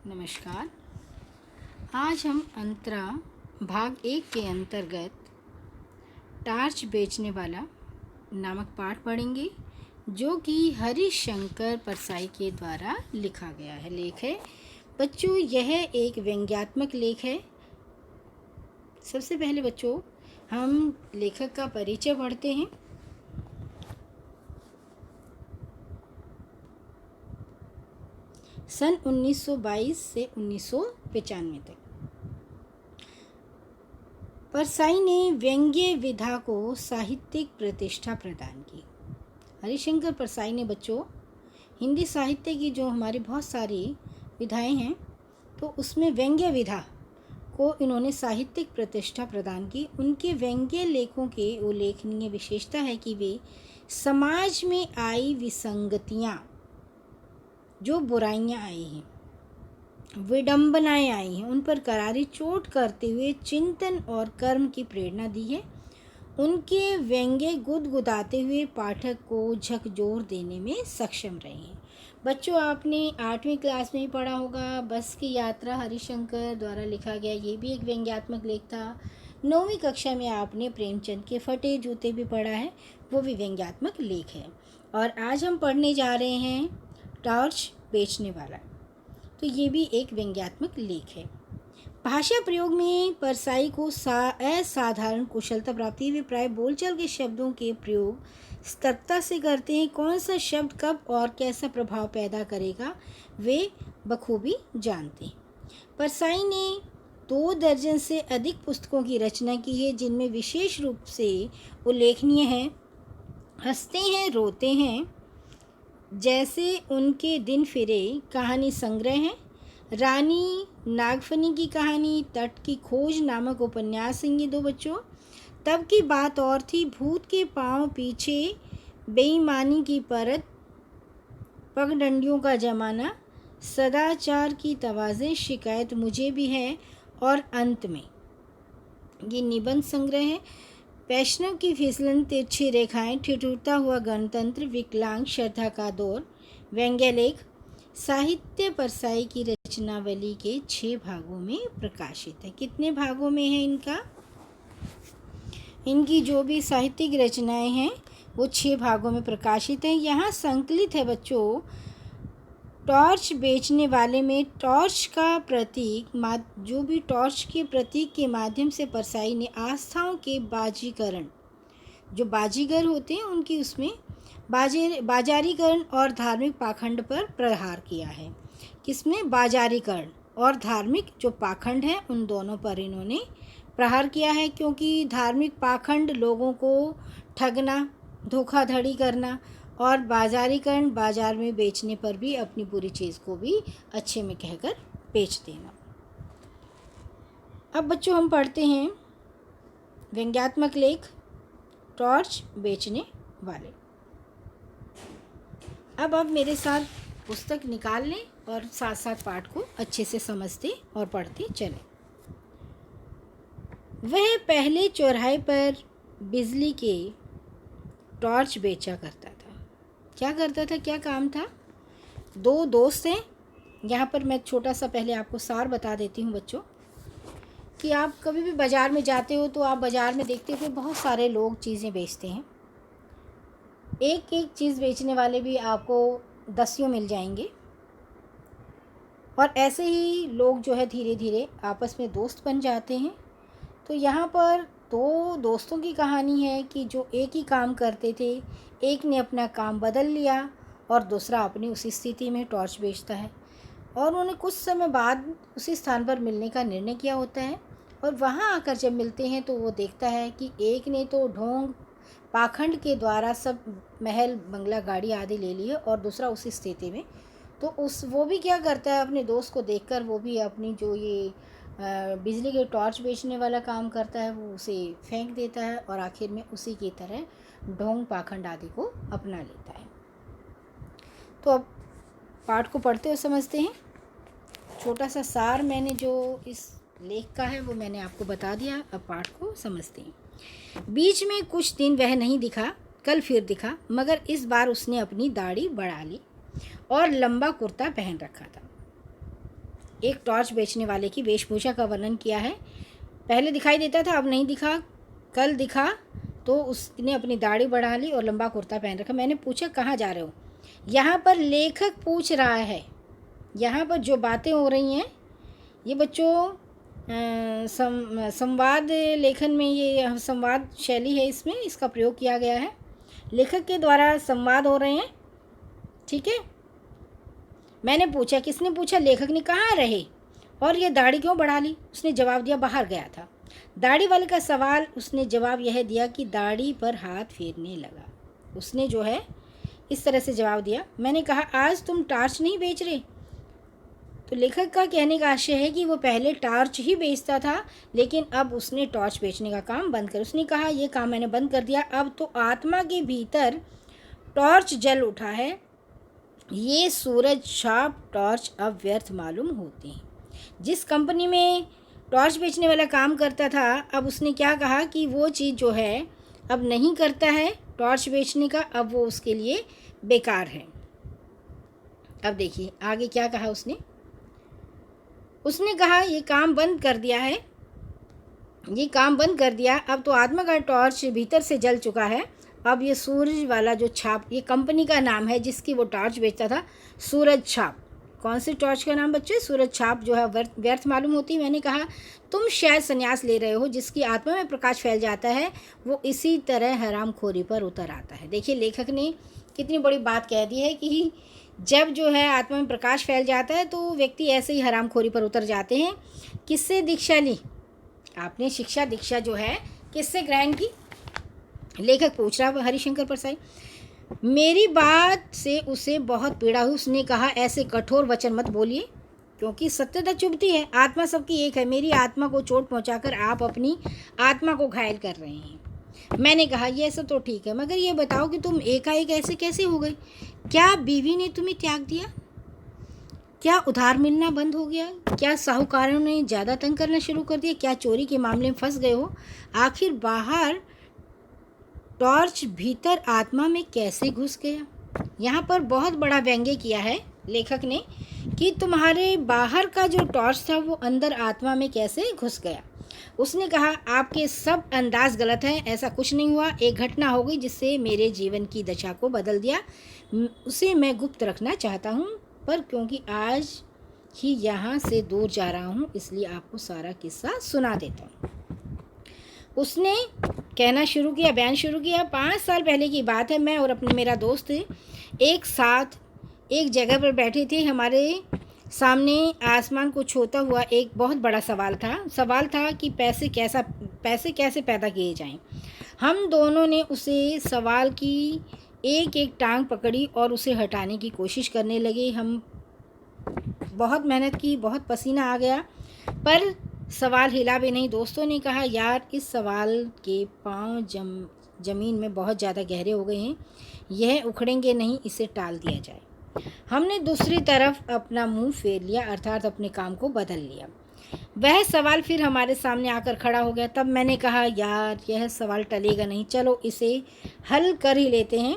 नमस्कार। आज हम अंतरा भाग 1 के अंतर्गत टार्च बेचने वाला नामक पाठ पढ़ेंगे, जो कि हरिशंकर परसाई के द्वारा लिखा गया है। लेख है बच्चों, यह एक व्यंग्यात्मक लेख है। सबसे पहले बच्चों हम लेखक का परिचय पढ़ते हैं। सन 1922 से 1995 तक परसाई ने व्यंग्य विधा को साहित्यिक प्रतिष्ठा प्रदान की। हरिशंकर परसाई ने बच्चों हिंदी साहित्य की जो हमारी बहुत सारी विधाएं हैं, तो उसमें व्यंग्य विधा को इन्होंने साहित्यिक प्रतिष्ठा प्रदान की। उनके व्यंग्य लेखों के उल्लेखनीय विशेषता है कि वे समाज में आई विसंगतियाँ, जो बुराइयां आई हैं, विडंबनाएं आई हैं, उन पर करारी चोट करते हुए चिंतन और कर्म की प्रेरणा दी है। उनके व्यंग्य गुदगुदाते हुए पाठक को झकझोर देने में सक्षम रहे हैं। बच्चों आपने 8वीं क्लास में ही पढ़ा होगा, बस की यात्रा हरिशंकर द्वारा लिखा गया, ये भी एक व्यंग्यात्मक लेख था। 9वीं कक्षा में आपने प्रेमचंद के फटे जूते भी पढ़ा है, वो भी व्यंग्यात्मक लेख है। और आज हम पढ़ने जा रहे हैं टॉर्च बेचने वाला, तो ये भी एक व्यंग्यात्मक लेख है। भाषा प्रयोग में परसाई को असाधारण कुशलता प्राप्ति। वे प्राय बोलचाल के शब्दों के प्रयोग सतर्कता से करते हैं। कौन सा शब्द कब और कैसा प्रभाव पैदा करेगा, वे बखूबी जानते हैं। परसाई ने 2 दर्जन से अधिक पुस्तकों की रचना की है, जिनमें विशेष रूप से उल्लेखनीय है हंसते हैं रोते हैं, जैसे उनके दिन फिरे कहानी संग्रह है, रानी नागफनी की कहानी, तट की खोज नामक उपन्यास हैं ये 2 बच्चों। तब की बात और थी, भूत के पांव पीछे, बेईमानी की परत, पगडंडियों का जमाना, सदाचार की तवाज़े, शिकायत मुझे भी है, और अंत में ये निबंध संग्रह है। वैष्णव की फिसलन तिरछी रेखाएं, ठिठुरता हुआ गणतंत्र, विकलांग, श्रद्धा का दौर, व्यंग्य लेख साहित्य परसाई की रचनावली के 6 भागों में प्रकाशित है। कितने भागों में है इनकी जो भी साहित्यिक रचनाएं हैं वो 6 भागों में प्रकाशित है। यहाँ संकलित है बच्चों टॉर्च बेचने वाले में टॉर्च का प्रतीक, जो भी टॉर्च के प्रतीक के माध्यम से परसाई ने आस्थाओं के बाजीकरण, जो बाजीगर होते हैं उनकी उसमें बाजारीकरण और धार्मिक पाखंड पर प्रहार किया है। किसमें? बाजारीकरण और धार्मिक जो पाखंड है उन दोनों पर इन्होंने प्रहार किया है, क्योंकि धार्मिक पाखंड लोगों को ठगना, धोखाधड़ी करना, और बाजारीकरण बाजार में बेचने पर भी अपनी पूरी चीज़ को भी अच्छे में कहकर बेच देना। अब बच्चों हम पढ़ते हैं व्यंग्यात्मक लेख टॉर्च बेचने वाले। अब आप मेरे साथ पुस्तक निकाल लें और साथ साथ पाठ को अच्छे से समझते और पढ़ते चलें। वह पहले चौराहे पर बिजली के टॉर्च बेचा करता था। क्या करता था, क्या काम था? 2 दोस्त हैं। यहाँ पर मैं छोटा सा पहले आपको सार बता देती हूँ बच्चों, कि आप कभी भी बाज़ार में जाते हो तो आप बाज़ार में देखते हो बहुत सारे लोग चीज़ें बेचते हैं। एक एक चीज़ बेचने वाले भी आपको 10 मिल जाएंगे, और ऐसे ही लोग जो है धीरे धीरे आपस में दोस्त बन जाते हैं। तो यहाँ पर 2 दोस्तों की कहानी है कि जो एक ही काम करते थे, एक ने अपना काम बदल लिया और दूसरा अपनी उसी स्थिति में टॉर्च बेचता है, और उन्होंने कुछ समय बाद उसी स्थान पर मिलने का निर्णय किया होता है। और वहाँ आकर जब मिलते हैं तो वो देखता है कि एक ने तो ढोंग पाखंड के द्वारा सब महल बंगला गाड़ी आदि ले लिए, और दूसरा उसी स्थिति में। तो वो भी क्या करता है, अपने दोस्त को देखकर वो भी अपनी जो ये बिजली के टॉर्च बेचने वाला काम करता है वो उसे फेंक देता है, और आखिर में उसी की तरह ढोंग पाखंड आदि को अपना लेता है। तो अब पाठ को पढ़ते हुए समझते हैं। छोटा सा सार मैंने जो इस लेख का है वो मैंने आपको बता दिया, अब पाठ को समझते हैं। बीच में कुछ दिन वह नहीं दिखा, कल फिर दिखा, मगर इस बार उसने अपनी दाढ़ी बढ़ा ली और लंबा कुर्ता पहन रखा था। एक टॉर्च बेचने वाले की वेशभूषा का वर्णन किया है। पहले दिखाई देता था, अब नहीं दिखा, कल दिखा तो उसने अपनी दाढ़ी बढ़ा ली और लंबा कुर्ता पहन रखा। मैंने पूछा कहाँ जा रहे हो? यहाँ पर लेखक पूछ रहा है, यहाँ पर जो बातें हो रही हैं ये बच्चों संवाद लेखन में, ये संवाद शैली है, इसमें इसका प्रयोग किया गया है। लेखक के द्वारा संवाद हो रहे हैं, ठीक है। मैंने पूछा, किसने पूछा? लेखक ने। कहाँ रहे और ये दाढ़ी क्यों बढ़ा ली? उसने जवाब दिया बाहर गया था। दाढ़ी वाले का सवाल, उसने जवाब यह दिया कि दाढ़ी पर हाथ फेरने लगा। उसने जो है इस तरह से जवाब दिया। मैंने कहा आज तुम टार्च नहीं बेच रहे? तो लेखक का कहने का आशय है कि वो पहले टार्च ही बेचता था, लेकिन अब उसने टॉर्च बेचने का काम बंद कर, उसने कहा ये काम मैंने बंद कर दिया, अब तो आत्मा के भीतर टॉर्च जल उठा है। ये सूरज छाप टॉर्च अब व्यर्थ मालूम होते हैं। जिस कंपनी में टॉर्च बेचने वाला काम करता था, अब उसने क्या कहा कि वो चीज़ जो है अब नहीं करता है टॉर्च बेचने का, अब वो उसके लिए बेकार है। अब देखिए आगे क्या कहा उसने। उसने कहा ये काम बंद कर दिया है, ये काम बंद कर दिया, अब तो आत्मा का टॉर्च भीतर से जल चुका है। अब ये सूरज वाला जो छाप, ये कंपनी का नाम है जिसकी वो टॉर्च बेचता था, सूरज छाप। कौन सी टॉर्च का नाम बच्चे? सूरज छाप जो है व्यर्थ मालूम होती। मैंने कहा तुम शायद संन्यास ले रहे हो, जिसकी आत्मा में प्रकाश फैल जाता है वो इसी तरह हरामखोरी पर उतर आता है। देखिए लेखक ने कितनी बड़ी बात कह दी है कि जब जो है आत्मा में प्रकाश फैल जाता है तो व्यक्ति ऐसे ही हरामखोरी पर उतर जाते हैं। किससे दीक्षा ली आपने? शिक्षा दीक्षा जो है किससे ग्रहण की? लेखक पूछ रहा हरिशंकर परसाई। मेरी बात से उसे बहुत पीड़ा हुई। उसने कहा ऐसे कठोर वचन मत बोलिए, क्योंकि सत्यता चुभती है। आत्मा सबकी एक है, मेरी आत्मा को चोट पहुंचाकर आप अपनी आत्मा को घायल कर रहे हैं। मैंने कहा ये सब तो ठीक है, मगर ये बताओ कि तुम एकाएक ऐसे कैसे हो गई? क्या बीवी ने तुम्हें त्याग दिया? क्या उधार मिलना बंद हो गया? क्या साहूकारों ने ज़्यादा तंग करना शुरू कर दिया? क्या चोरी के मामले में फंस गए हो? आखिर बाहर टॉर्च भीतर आत्मा में कैसे घुस गया? यहाँ पर बहुत बड़ा व्यंग्य किया है लेखक ने कि तुम्हारे बाहर का जो टॉर्च था वो अंदर आत्मा में कैसे घुस गया। उसने कहा आपके सब अंदाज गलत हैं, ऐसा कुछ नहीं हुआ। एक घटना हो गई जिससे मेरे जीवन की दशा को बदल दिया, उसे मैं गुप्त रखना चाहता हूँ, पर क्योंकि आज ही यहाँ से दूर जा रहा हूँ इसलिए आपको सारा किस्सा सुना देता हूँ। उसने कहना शुरू किया, बयान शुरू किया। 5 साल पहले की बात है, मैं और मेरा दोस्त एक साथ एक जगह पर बैठे थे। हमारे सामने आसमान को छूता हुआ एक बहुत बड़ा सवाल था कि पैसे कैसे पैदा किए जाएं। हम दोनों ने उसे सवाल की एक एक टांग पकड़ी और उसे हटाने की कोशिश करने लगे। हम बहुत मेहनत की, बहुत पसीना आ गया, पर सवाल हिला भी नहीं। दोस्तों ने कहा यार इस सवाल के पाँव जमीन में बहुत ज़्यादा गहरे हो गए हैं, यह उखड़ेंगे नहीं, इसे टाल दिया जाए। हमने दूसरी तरफ अपना मुंह फेर लिया, अर्थात अपने काम को बदल लिया। वह सवाल फिर हमारे सामने आकर खड़ा हो गया। तब मैंने कहा यार यह सवाल टलेगा नहीं, चलो इसे हल कर ही लेते हैं।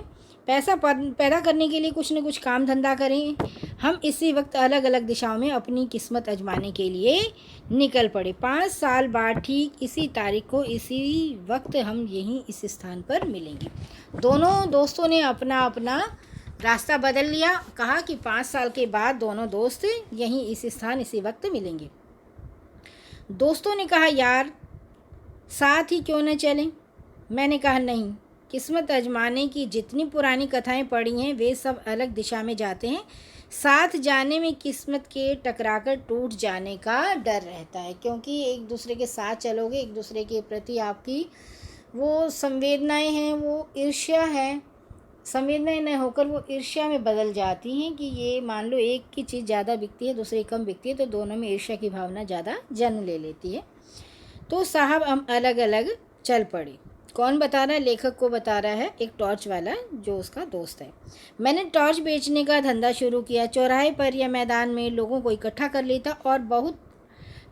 पैसा पैदा करने के लिए कुछ न कुछ काम धंधा करें। हम इसी वक्त अलग अलग दिशाओं में अपनी किस्मत आजमाने के लिए निकल पड़े। 5 साल बाद ठीक इसी तारीख को इसी वक्त हम यहीं इस स्थान पर मिलेंगे। दोनों दोस्तों ने अपना अपना रास्ता बदल लिया। कहा कि 5 साल के बाद दोनों दोस्त यहीं इस स्थान इसी वक्त मिलेंगे। दोस्तों ने कहा यार साथ ही क्यों न चलें? मैंने कहा नहीं, किस्मत आजमाने की जितनी पुरानी कथाएं पढ़ी हैं वे सब अलग दिशा में जाते हैं। साथ जाने में किस्मत के टकराकर टूट जाने का डर रहता है, क्योंकि एक दूसरे के साथ चलोगे, एक दूसरे के प्रति आपकी वो संवेदनाएं हैं, वो ईर्ष्या है, संवेदनाएं न होकर वो ईर्ष्या में बदल जाती हैं कि ये मान लो एक की चीज़ ज़्यादा बिकती है, दूसरी कम बिकती है, तो दोनों में ईर्ष्या की भावना ज़्यादा जन्म ले लेती है। तो साहब हम अलग अलग चल पड़े। कौन बता रहा है? लेखक को बता रहा है, एक टॉर्च वाला जो उसका दोस्त है। मैंने टॉर्च बेचने का धंधा शुरू किया। चौराहे पर या मैदान में लोगों को इकट्ठा कर लेता और बहुत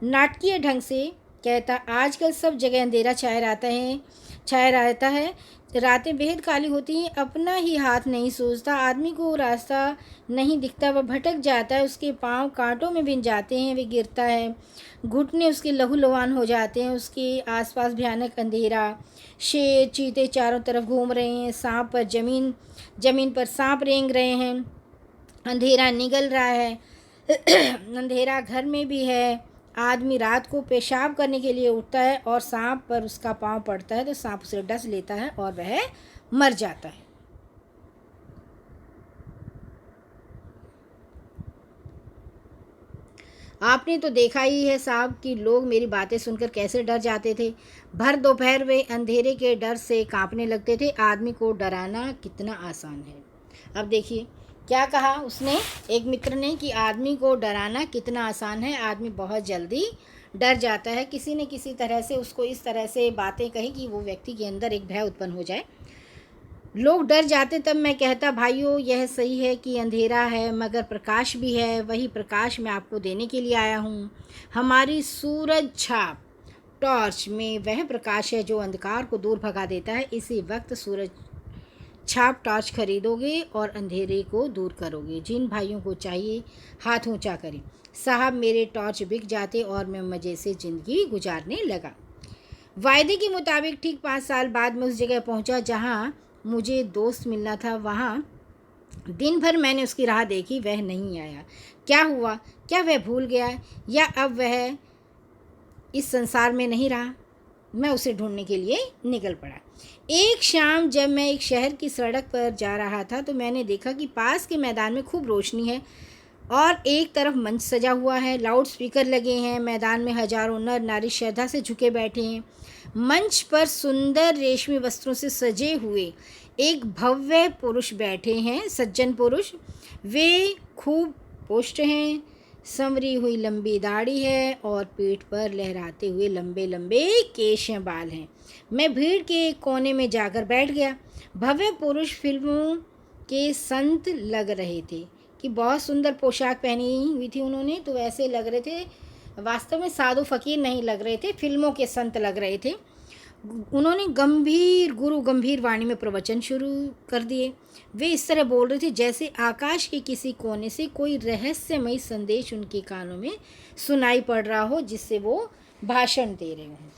नाटकीय ढंग से कहता आजकल सब जगह अंधेरा छाया रहता है, छाया रहता है। रातें बेहद काली होती हैं, अपना ही हाथ नहीं सूझता, आदमी को रास्ता नहीं दिखता, वह भटक जाता है, उसके पाँव कांटों में बिन जाते हैं, वे गिरता है, घुटने उसके लहूलुहान हो जाते हैं, उसके आसपास भयानक अंधेरा, शेर चीते चारों तरफ घूम रहे हैं, सांप पर जमीन पर सांप रेंग रहे हैं, अंधेरा निगल रहा है। अंधेरा घर में भी है। आदमी रात को पेशाब करने के लिए उठता है और सांप पर उसका पाँव पड़ता है तो सांप उसे डस लेता है और वह मर जाता है। आपने तो देखा ही है साहब कि लोग मेरी बातें सुनकर कैसे डर जाते थे। भर दोपहर वे अंधेरे के डर से कांपने लगते थे। आदमी को डराना कितना आसान है। अब देखिए क्या कहा उसने, एक मित्र ने, कि आदमी को डराना कितना आसान है। आदमी बहुत जल्दी डर जाता है। किसी न किसी तरह से उसको इस तरह से बातें कही कि वो व्यक्ति के अंदर एक भय उत्पन्न हो जाए। लोग डर जाते तब मैं कहता, भाइयों यह सही है कि अंधेरा है मगर प्रकाश भी है, वही प्रकाश मैं आपको देने के लिए आया हूँ। हमारी सूरज छाप टॉर्च में वह प्रकाश है जो अंधकार को दूर भगा देता है। इसी वक्त सूरज छाप टॉर्च खरीदोगे और अंधेरे को दूर करोगे। जिन भाइयों को चाहिए हाथ ऊंचा करें। साहब मेरे टॉर्च बिक जाते और मैं मज़े से ज़िंदगी गुजारने लगा। वायदे के मुताबिक ठीक 5 साल बाद मैं उस जगह पहुंचा जहां मुझे दोस्त मिलना था। वहां दिन भर मैंने उसकी राह देखी, वह नहीं आया। क्या हुआ? क्या वह भूल गया या अब वह इस संसार में नहीं रहा? मैं उसे ढूंढने के लिए निकल पड़ा। एक शाम जब मैं एक शहर की सड़क पर जा रहा था तो मैंने देखा कि पास के मैदान में खूब रोशनी है और एक तरफ मंच सजा हुआ है, लाउड स्पीकर लगे हैं। मैदान में हजारों नर नारी श्रद्धा से झुके बैठे हैं। मंच पर सुंदर रेशमी वस्त्रों से सजे हुए एक भव्य पुरुष बैठे हैं, सज्जन पुरुष। वे खूब पुष्ट हैं, संवरी हुई लंबी दाढ़ी है और पीठ पर लहराते हुए लंबे लंबे केश हैं, बाल हैं। मैं भीड़ के एक कोने में जाकर बैठ गया। भव्य पुरुष फिल्मों के संत लग रहे थे कि बहुत सुंदर पोशाक पहनी हुई थी उन्होंने, तो ऐसे लग रहे थे, वास्तव में साधु फकीर नहीं लग रहे थे, फिल्मों के संत लग रहे थे। उन्होंने गंभीर वाणी में प्रवचन शुरू कर दिए। वे इस तरह बोल रहे थे जैसे आकाश के किसी कोने से कोई रहस्यमय संदेश उनके कानों में सुनाई पड़ रहा हो, जिससे वो भाषण दे रहे हों।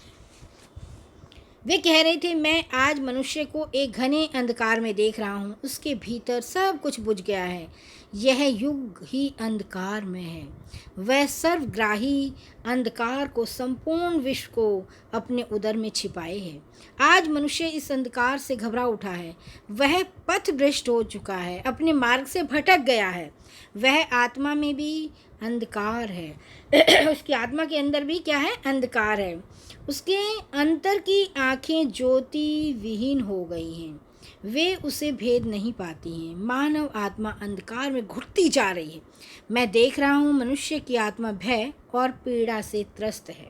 वे कह रहे थे, मैं आज मनुष्य को एक घने अंधकार में देख रहा हूँ। उसके भीतर सब कुछ बुझ गया है। यह युग ही अंधकार में है। वह सर्वग्राही अंधकार को, संपूर्ण विश्व को अपने उदर में छिपाए है। आज मनुष्य इस अंधकार से घबरा उठा है। वह पथभ्रष्ट हो चुका है, अपने मार्ग से भटक गया है। वह आत्मा में भी अंधकार है। उसकी आत्मा के अंदर भी क्या है? अंधकार है। उसके अंतर की आंखें ज्योति विहीन हो गई हैं। वे उसे भेद नहीं पाती हैं। मानव आत्मा अंधकार में घुटती जा रही है। मैं देख रहा हूँ मनुष्य की आत्मा भय और पीड़ा से त्रस्त है।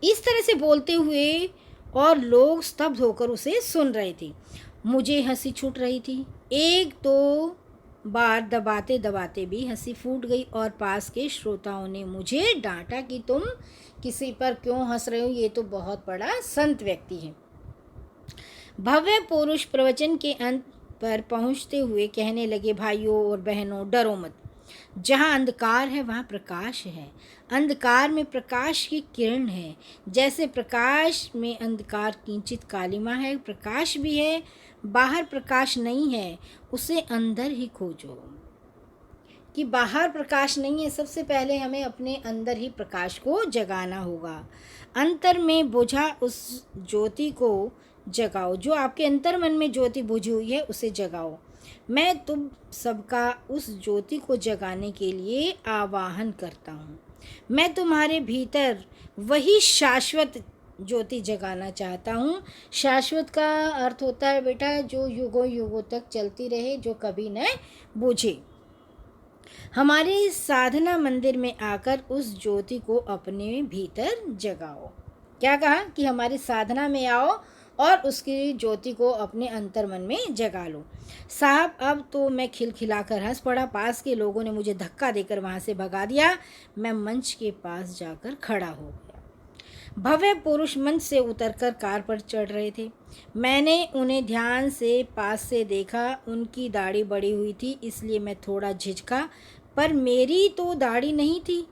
इस तरह से बोलते हुए और लोग स्तब्ध होकर उसे सुन रहे थे। मुझे हंसी छूट रही थी। एक दो बार दबाते दबाते भी हंसी फूट गई और पास के श्रोताओं ने मुझे डांटा कि तुम किसी पर क्यों हंस रहे हो, ये तो बहुत बड़ा संत व्यक्ति है। भव्य पुरुष प्रवचन के अंत पर पहुंचते हुए कहने लगे, भाइयों और बहनों, डरो मत। जहाँ अंधकार है वहाँ प्रकाश है। अंधकार में प्रकाश की किरण है। जैसे प्रकाश में अंधकार किंचित कालिमा है, प्रकाश भी है। बाहर प्रकाश नहीं है, उसे अंदर ही खोजो। कि बाहर प्रकाश नहीं है, सबसे पहले हमें अपने अंदर ही प्रकाश को जगाना होगा। अंतर में बुझा उस ज्योति को जगाओ। जो आपके अंतर मन में ज्योति बुझी हुई है उसे जगाओ। मैं तुम सबका उस ज्योति को जगाने के लिए आवाहन करता हूँ। मैं तुम्हारे भीतर वही शाश्वत ज्योति जगाना चाहता हूँ। शाश्वत का अर्थ होता है बेटा जो युगों युगों तक चलती रहे, जो कभी न बुझे। हमारे साधना मंदिर में आकर उस ज्योति को अपने भीतर जगाओ। क्या कहा? कि हमारी साधना में आओ और उसकी ज्योति को अपने अंतर मन में जगा लो। साहब अब तो मैं खिलखिलाकर हंस पड़ा। पास के लोगों ने मुझे धक्का देकर वहाँ से भगा दिया। मैं मंच के पास जाकर खड़ा हो गया। भव्य पुरुष मंच से उतरकर कार पर चढ़ रहे थे। मैंने उन्हें ध्यान से पास से देखा। उनकी दाढ़ी बड़ी हुई थी, इसलिए मैं थोड़ा झिझका, पर मेरी तो दाढ़ी नहीं थी।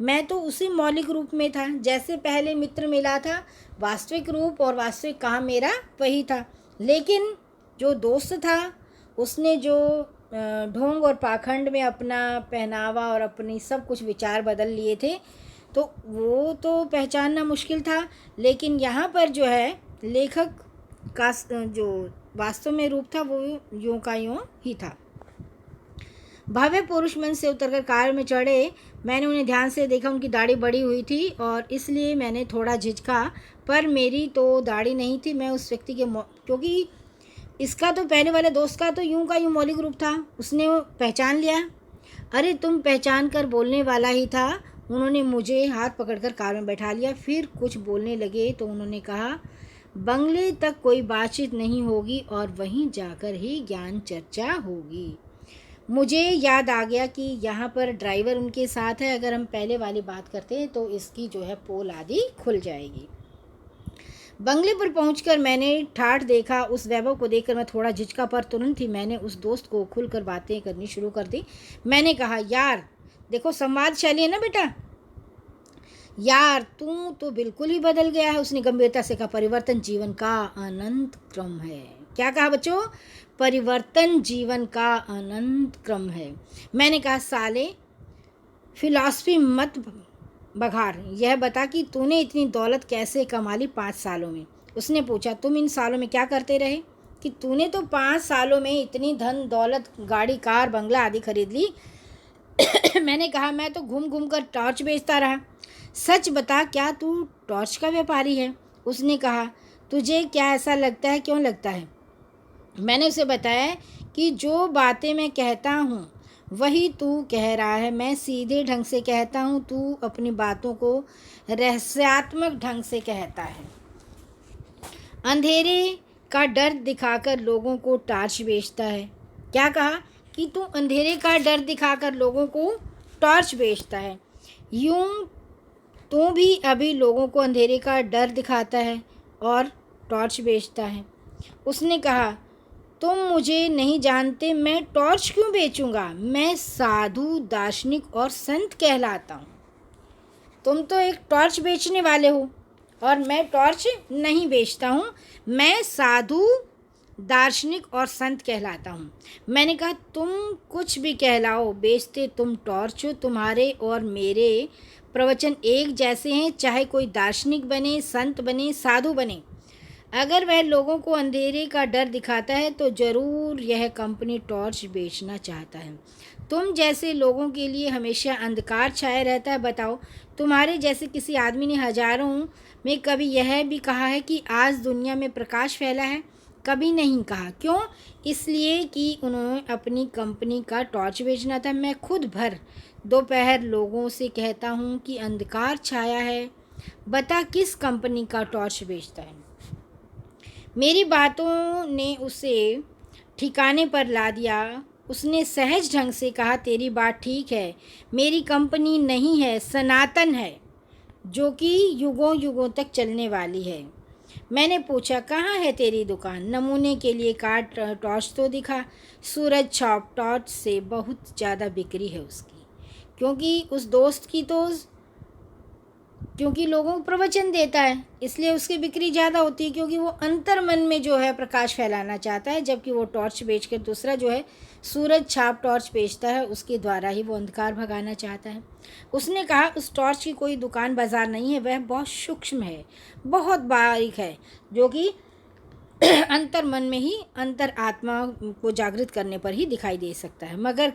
मैं तो उसी मौलिक रूप में था जैसे पहले मित्र मिला था। वास्तविक रूप और वास्तविक काम मेरा वही था, लेकिन जो दोस्त था उसने जो ढोंग और पाखंड में अपना पहनावा और अपनी सब कुछ विचार बदल लिए थे, तो वो तो पहचानना मुश्किल था। लेकिन यहाँ पर जो है लेखक का जो वास्तव में रूप था वो यूं का यूं ही था। भव्य पुरुष मंच से उतरकर कार में चढ़े। मैंने उन्हें ध्यान से देखा। उनकी दाढ़ी बड़ी हुई थी और इसलिए मैंने थोड़ा झिझका, पर मेरी तो दाढ़ी नहीं थी। मैं उस व्यक्ति के क्योंकि इसका तो पहले वाले दोस्त का तो यूं का यूं मौलिक रूप था, उसने पहचान लिया। अरे तुम पहचान कर बोलने वाला ही था। उन्होंने मुझे हाथ पकड़कर कार में बैठा लिया। फिर कुछ बोलने लगे तो उन्होंने कहा, बंगले तक कोई बातचीत नहीं होगी और वहीं जाकर ही ज्ञान चर्चा होगी। मुझे याद आ गया कि यहाँ पर ड्राइवर उनके साथ है। अगर हम पहले वाली बात करते हैं तो इसकी जो है पोल आदि खुल जाएगी। बंगले पर पहुंचकर मैंने ठाठ देखा। उस वैभव को देखकर मैं थोड़ा झिझका, पर तुरंत ही मैंने उस दोस्त को खुलकर बातें करनी शुरू कर दी। मैंने कहा, यार देखो, संवादशैली है ना बेटा, यार तू तो बिल्कुल ही बदल गया है। उसने गंभीरता से कहा, परिवर्तन जीवन का अनंत क्रम है। क्या कहा बच्चों? परिवर्तन जीवन का अनंत क्रम है। मैंने कहा, साले फिलॉसफी मत बघार, यह बता कि तूने इतनी दौलत कैसे कमा ली 5 सालों में। उसने पूछा, तुम इन सालों में क्या करते रहे कि तूने तो 5 सालों में इतनी धन दौलत, गाड़ी, कार, बंगला आदि खरीद ली? मैंने कहा, मैं तो घूम घूम कर टॉर्च बेचता रहा। सच बता, क्या तू टॉर्च का व्यापारी है? उसने कहा, तुझे क्या ऐसा लगता है? क्यों लगता है? मैंने उसे बताया कि जो बातें मैं कहता हूँ वही तू कह रहा है। मैं सीधे ढंग से कहता हूँ, तू अपनी बातों को रहस्यात्मक ढंग से कहता है। अंधेरे का डर दिखाकर लोगों को टॉर्च बेचता है। क्या कहा? कि तू अंधेरे का डर दिखाकर लोगों को टॉर्च बेचता है। यूं तू भी अभी लोगों को अंधेरे का डर दिखाता है और टॉर्च बेचता है। उसने कहा, तुम मुझे नहीं जानते, मैं टॉर्च क्यों बेचूंगा? मैं साधु, दार्शनिक और संत कहलाता हूँ। तुम तो एक टॉर्च बेचने वाले हो और मैं टॉर्च नहीं बेचता हूँ। मैं साधु, दार्शनिक और संत कहलाता हूँ। मैंने कहा, तुम कुछ भी कहलाओ, बेचते तुम टॉर्च हो। तुम्हारे और मेरे प्रवचन एक जैसे हैं, चाहे कोई दार्शनिक बने, संत बने, साधु बने। अगर वह लोगों को अंधेरे का डर दिखाता है तो ज़रूर यह कंपनी टॉर्च बेचना चाहता है। तुम जैसे लोगों के लिए हमेशा अंधकार छाया रहता है। बताओ, तुम्हारे जैसे किसी आदमी ने हजारों में कभी यह भी कहा है कि आज दुनिया में प्रकाश फैला है? कभी नहीं कहा। क्यों? इसलिए कि उन्होंने अपनी कंपनी का टॉर्च बेचना था। मैं खुद भर दोपहर लोगों से कहता हूँ कि अंधकार छाया है, बता किस कंपनी का टॉर्च बेचता है। मेरी बातों ने उसे ठिकाने पर ला दिया। उसने सहज ढंग से कहा, तेरी बात ठीक है, मेरी कंपनी नहीं है, सनातन है, जो कि युगों युगों तक चलने वाली है। मैंने पूछा, कहाँ है तेरी दुकान? नमूने के लिए कार्ड टॉर्च तो दिखा। सूरज छाप टॉर्च से बहुत ज़्यादा बिक्री है उसकी, क्योंकि उस दोस्त की तो क्योंकि लोगों को प्रवचन देता है, इसलिए उसकी बिक्री ज़्यादा होती है, क्योंकि वो अंतर मन में जो है प्रकाश फैलाना चाहता है। जबकि वो टॉर्च बेचकर दूसरा जो है सूरज छाप टॉर्च बेचता है, उसके द्वारा ही वो अंधकार भगाना चाहता है। उसने कहा, उस टॉर्च की कोई दुकान बाजार नहीं है, वह बहुत सूक्ष्म है, बहुत बारीक है, जो कि अंतर मन में ही, अंतर आत्मा को जागृत करने पर ही दिखाई दे सकता है, मगर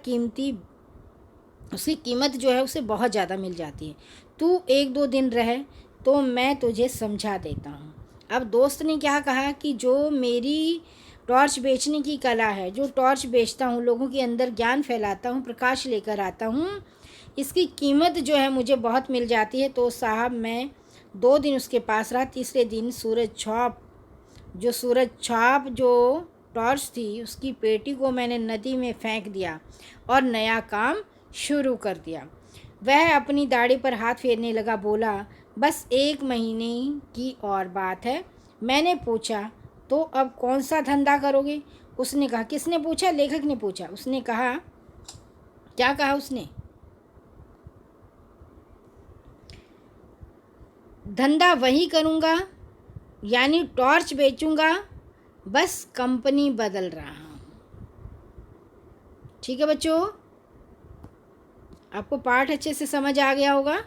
उसकी कीमत जो है उसे बहुत ज़्यादा मिल जाती है। तू 1-2 दिन रहे तो मैं तुझे समझा देता हूँ। अब दोस्त ने क्या कहा कि जो मेरी टॉर्च बेचने की कला है, जो टॉर्च बेचता हूँ, लोगों के अंदर ज्ञान फैलाता हूँ, प्रकाश लेकर आता हूँ, इसकी कीमत जो है मुझे बहुत मिल जाती है। तो साहब मैं 2 दिन उसके पास रहा। तीसरे दिन सूरज छाप जो टॉर्च थी उसकी पेटी को मैंने नदी में फेंक दिया और नया काम शुरू कर दिया। वह अपनी दाढ़ी पर हाथ फेरने लगा, बोला, बस 1 महीने की और बात है। मैंने पूछा, तो अब कौन सा धंधा करोगे? उसने कहा, किसने पूछा? लेखक ने पूछा। उसने कहा, क्या कहा उसने? धंधा वही करूँगा, यानी टॉर्च बेचूंगा, बस कंपनी बदल रहा हूँ। ठीक है बच्चों, आपको पाठ अच्छे से समझ आ गया होगा।